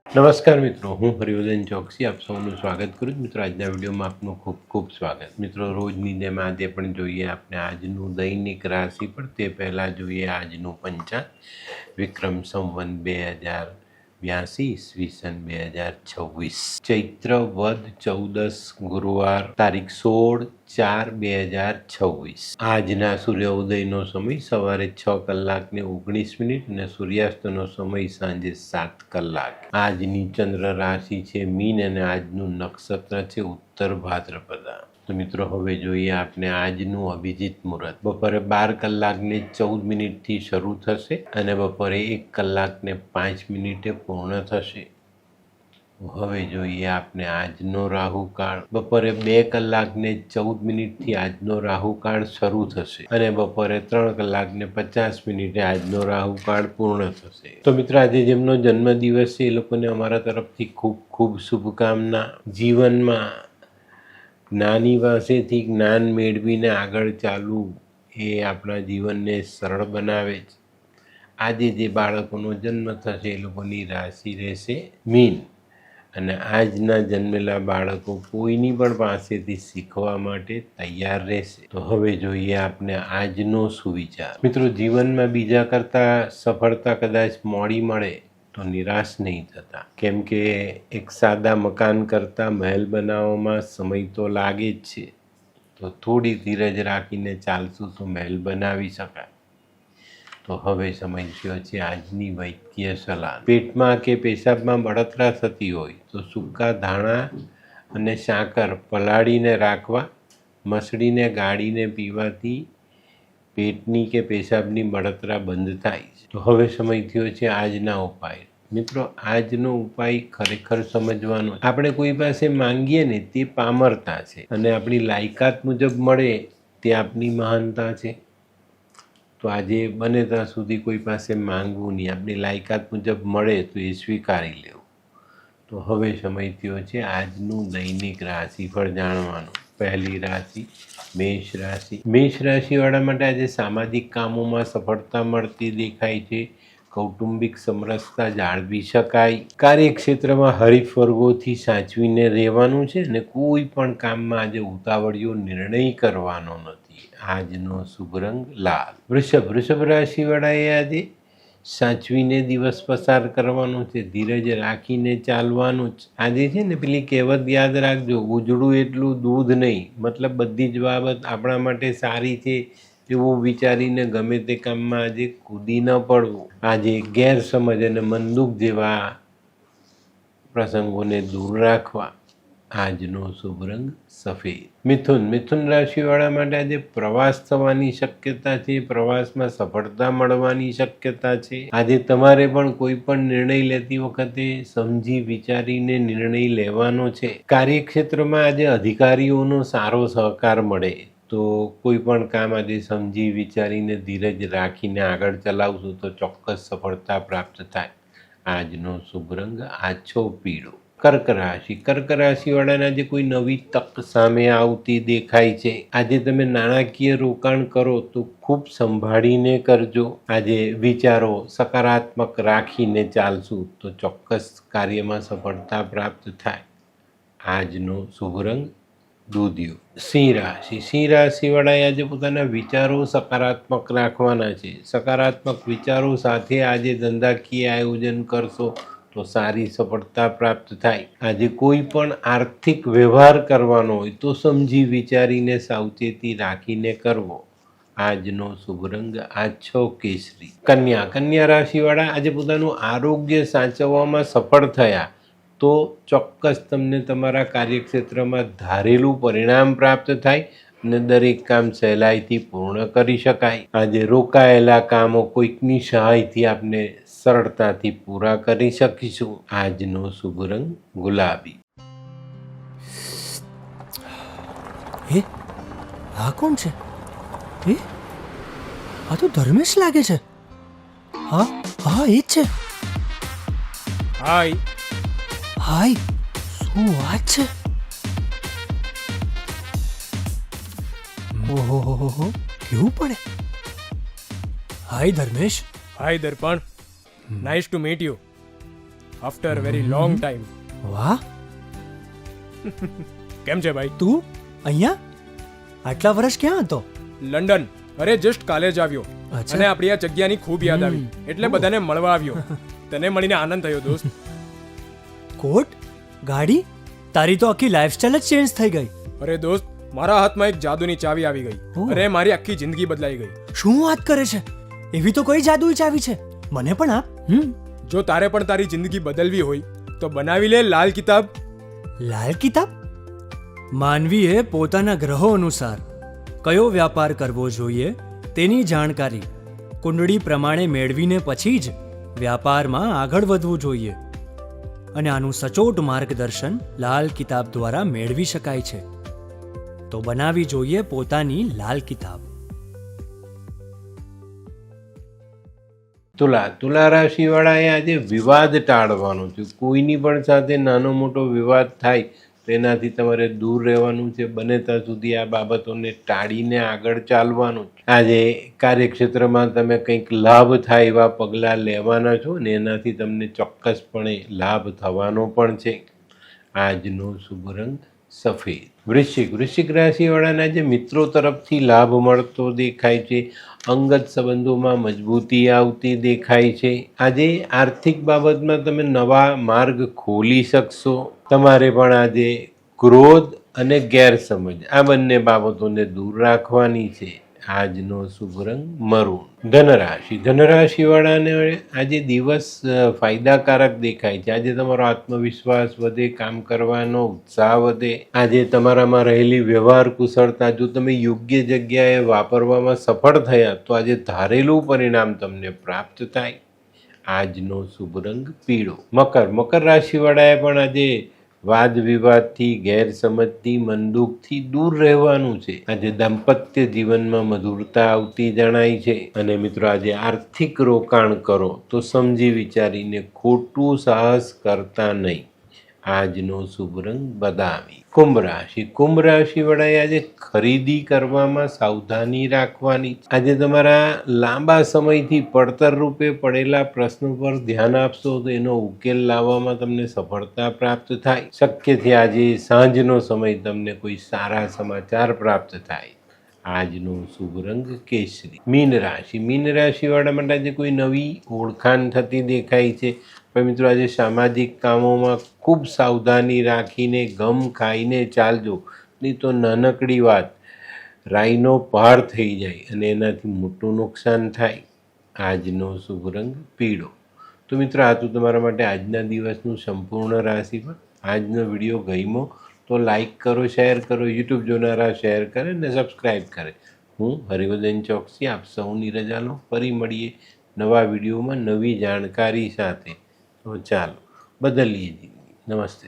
નમસ્કાર મિત્રો, હું હરિવર્ધન ચોકસી આપ સૌનું સ્વાગત કરું છું. મિત્રો, આજના વિડીયોમાં આપનું ખૂબ ખૂબ સ્વાગત. મિત્રો, રોજની જેમ આજે પણ જોઈએ આપણે આજનું દૈનિક રાશિ, પણ તે પહેલાં જોઈએ આજનું પંચાંગ. વિક્રમ સંવત 2082 ઈસવીસન 2026, ચૈત્ર વદ 14 ગુરુવાર, તારીખ 16/4/2026. આજના સૂર્યોદયનો સમય સવારે 6:19 અને સૂર્યાસ્તનો સમય સાંજે 7 કલાક. આજની ચંદ્ર રાશિ છે મીન અને આજનું નક્ષત્ર છે ઉત્તર ભાદ્રપદા. તો મિત્રો, હવે જોઈએ આપણે આજનું અભિજીત મુહૂર્ત. બપોરે 12:14 શરૂ થશે અને બપોરે 1:05 પૂર્ણ થશે. હવે જોઈએ આપણે આજનો રાહુકાળ. બપોરે 2:14 આજનો રાહુકાળ શરૂ થશે અને બપોરે 3:50 આજનો રાહુકાળ પૂર્ણ થશે. તો મિત્રો, આજે જેમનો જન્મદિવસ છે એ લોકોને અમારા તરફથી ખૂબ ખૂબ શુભકામના. જીવનમાં જ્ઞાની પાસેથી જ્ઞાન મેળવીને આગળ ચાલવું એ આપણા જીવનને સરળ બનાવે છે. આજે જે બાળકોનો જન્મ થશે એ લોકોની રાશિ રહેશે મીન અને આજના જન્મેલા બાળકો કોઈની પણ પાસેથી શીખવા માટે તૈયાર રહેશે. તો હવે જોઈએ આપણે આજનો સુવિચાર. મિત્રો, જીવનમાં બીજા કરતાં સફળતા કદાચ મોડી મળે તો નિરાશ નહીં થતા, કેમ કે એક સાદા મકાન કરતાં મહેલ બનાવવામાં સમય તો લાગે જ છે. તો થોડી ધીરજ રાખીને ચાલશું તો મહેલ બનાવી શકાય. તો હવે સમય થયો છે આજની વૈદ્ય સલાહ. પેટમાં કે પેશાબમાં બળતરા થતી હોય તો સૂકા ધાણા અને સાકર પલાળીને રાખવા, મસળીને ગાળીને પીવાથી પેટની કે પેશાબની બળતરા બંધ થાય છે. તો હવે સમય થયો છે આજના ઉપાય. મિત્રો, આજનો ઉપાય ખરેખર સમજવાનો. આપણે કોઈ પાસે માંગીએ ને તે પામરતા છે અને આપણી લાયકાત મુજબ મળે તે આપણી મહાનતા છે. તો આજે બને ત્યાં સુધી કોઈ પાસે માંગવું નહીં, આપણી લાયકાત મુજબ મળે તો એ સ્વીકારી લેવું. તો હવે સમય થયો છે આજનું દૈનિક રાશિફળ જાણવાનું. પહેલી રાશિ મેષ રાશિ. મેષ રાશિવાળા માટે આજે સામાજિક કામોમાં સફળતા મળતી દેખાય છે. કૌટુંબિક સમરસતા જાળવી શકાય. કાર્યક્ષેત્રમાં હરીફ વર્ગોથી સાચવીને રહેવાનું છે અને કોઈ પણ કામમાં આજે ઉતાવળિયો નિર્ણય કરવાનો નથી. આજનો શુભ રંગ લાલ. વૃષભ રાશિવાળાએ આજે સાચવીને દિવસ પસાર કરવાનો છે. ધીરજ રાખીને ચાલવાનું જ. આજે છે ને પેલી કહેવત યાદ રાખજો, ઉજળું એટલું દૂધ નહીં. મતલબ બધી જ બાબત આપણા માટે સારી છે એવું વિચારીને ગમે તે કામમાં આજે કૂદી ન પડવું. આજે ગેરસમજ અને મનદુખ જેવા પ્રસંગોને દૂર રાખવા. આજનો શુભ રંગ સફેદ. મિથુન રાશિવાળા માટે આજે પ્રવાસ થવાની શક્યતા છે. પ્રવાસમાં સફળતા મળવાની શક્યતા છે. આજે તમારે પણ કોઈ પણ નિર્ણય લેતી વખતે સમજી વિચારીને નિર્ણય લેવાનો છે. કાર્યક્ષેત્રમાં આજે અધિકારીઓનો સારો સહકાર મળે. તો કોઈ પણ કામ આજે સમજી વિચારીને ધીરજ રાખીને આગળ ચલાવશું તો ચોક્કસ સફળતા પ્રાપ્ત થાય. આજનો શુભ રંગ આછો પીળો. કર્ક રાશિવાળાને આજે કોઈ નવી તક સામે આવતી દેખાય છે. આજે તમે નાણાકીય રોકાણ કરો તો ખૂબ સંભાળીને કરજો. આજે વિચારો સકારાત્મક રાખીને ચાલશું તો ચોક્કસ કાર્યમાં સફળતા પ્રાપ્ત થાય. આજનો શુભ રંગ દૂધિયો. સિંહ રાશિવાળાએ આજે પોતાના વિચારો સકારાત્મક રાખવાના છે. સકારાત્મક વિચારો સાથે આજે ધંધાકીય આયોજન કરશો તો સારી સફળતા પ્રાપ્ત થાય. આજે કોઈ પણ આર્થિક વ્યવહાર કરવાનો હોય તો સમજી વિચારીને સાવચેતી રાખીને કરવો. આજનો શુભ રંગ આછો કેસરી. કન્યા રાશિવાળા આજે પોતાનું આરોગ્ય સાચવવામાં સફળ થયા તો ચોક્કસ તમને તમારા કાર્યક્ષેત્રમાં ધારેલું પરિણામ પ્રાપ્ત થાય અને દરેક કામ સહેલાઈથી પૂર્ણ કરી શકાય. આજે રોકાયેલા કામો કોઈકની સહાયથી આપણે સરળતાથી પૂરા કરી શકીશું. આજનો શુભ રંગ ગુલાબી. હે, આ કોણ છે? હે, આ તો ધર્મેશ લાગે છે. હા, એ જ છે. હાય, શું વાત છે? ઓહો, કેવું પડે? Hi Dharmesh. Hi Darpan, nice to meet you. After very long time. વાહ, કેમ છે ભાઈ? તું અહીંયા આટલા વર્ષ ક્યાં હતો? લંડન. અરે જસ્ટ કાલે જ આવ્યો અચ્છા. અને આપણી આ જગ્યાની ખૂબ યાદ આવી એટલે બધાને મળવા આવ્યો. તને મળીને આનંદ થયો દોસ્ત. કોટ, ગાડી, તારી તો આખી લાઈફસ્ટાઈલ જ ચેન્જ થઈ ગઈ. અરે દોસ્ત, મારા હાથમાં એક જાદુની ચાવી આવી ગઈ. ઓહ. અરે મારી આખી જિંદગી બદલાઈ ગઈ. શું વાત કરે છે? એવી તો કઈ જાદુઈ ચાવી છે? મને પણ આપ. જો તારે પણ તારી જિંદગી બદલવી હોય તો બનાવી લે લાલ કિતાબ. લાલ કિતાબ? માનવીએ પોતાના ગ્રહો અનુસાર કયો વ્યાપાર કરવો જોઈએ તેની જાણકારી કુંડળી પ્રમાણે મેળવીને પછી જ વ્યાપારમાં આગળ વધવું જોઈએ. અને આનું સચોટ માર્ગદર્શન લાલ કિતાબ દ્વારા મેળવી શકાય છે. તો બનાવી જોઈએ પોતાની લાલ કિતાબ. તુલા રાશિવાળાએ આજે વિવાદ ટાળવાનો છે. કોઈની પણ સાથે નાનો મોટો વિવાદ થાય તો એનાથી તમારે દૂર રહેવાનું છે. બને ત્યાં સુધી આ બાબતોને ટાળીને આગળ ચાલવાનું છે. આજે કાર્યક્ષેત્રમાં તમે કંઈક લાભ થાય એવા પગલાં લેવાના છો ને એનાથી તમને ચોક્કસપણે લાભ થવાનો પણ છે. આજનો શુભ રંગ સફેદ. વૃશ્ચિક રાશિવાળાને આજે મિત્રો તરફથી લાભ મળતો દેખાય છે. અંગત સંબંધોમાં મજબૂતી આવતી દેખાય છે. આજે આર્થિક બાબતમાં તમે નવા માર્ગ ખોલી શકશો. તમારે પણ આજે ક્રોધ અને ગેરસમજ આ બંને બાબતોને દૂર રાખવાની છે. આજનો શુભ રંગ મરૂન. ધનરાશિવાળાને આજે દિવસ ફાયદાકારક દેખાય છે. આજે તમારો આત્મવિશ્વાસ વધે, કામ કરવાનો ઉત્સાહ વધે. આજે તમારામાં રહેલી વ્યવહાર કુશળતા જો તમે યોગ્ય જગ્યાએ વાપરવામાં સફળ થયા તો આજે ધારેલું પરિણામ તમને પ્રાપ્ત થાય. આજનો શુભ રંગ પીળો. મકર રાશિવાળાએ પણ આજે વાદ વિવાદથી, ગેરસમજથી, મનદુખથી દૂર રહેવાનું છે. આજે દાંપત્ય જીવનમાં મધુરતા આવતી જણાય છે. અને મિત્રો આજે આર્થિક રોકાણ કરો તો સમજી વિચારીને ખોટું સાહસ કરતા નહીં. આજનો શુભ રંગ બદામી. કુંભ રાશિવાળાએ આજે ખરીદી કરવામાં સાવધાની રાખવાની. આજે તમારા લાંબા સમયથી પડતર રૂપે પડેલા પ્રશ્નો પર ધ્યાન આપશો તો એનો ઉકેલ લાવવામાં તમને સફળતા પ્રાપ્ત થાય. શક્યથી આજે સાંજનો સમય તમને કોઈ સારા સમાચાર પ્રાપ્ત થાય. આજનો શુભ રંગ કેસરી. મીન રાશિવાળા માટે આજે કોઈ નવી ઓળખાણ થતી દેખાય છે. પણ મિત્રો આજે સામાજિક કામોમાં ખૂબ સાવધાની રાખીને ગમ ખાઈને ચાલજો, નહીં તો નાનકડી વાત રાઈનો પહાડ થઈ જાય અને એનાથી મોટું નુકસાન થાય. આજનો શુભ રંગ પીળો. તો મિત્રો આ તો તમારા માટે આજના દિવસનું સંપૂર્ણ રાશિફળ. આજનો વિડીયો ગમ્યો તો લાઈક કરો, શેર કરો, યુટ્યુબ જોનારા શેર કરે અને સબસ્ક્રાઈબ કરે. હું હરિવર્ધન ચોકસી આપ સૌની રજા લો. ફરી મળીએ નવા વિડીયોમાં નવી જાણકારી સાથે. તો ચાલો બદલીએ જિંદગી. નમસ્તે.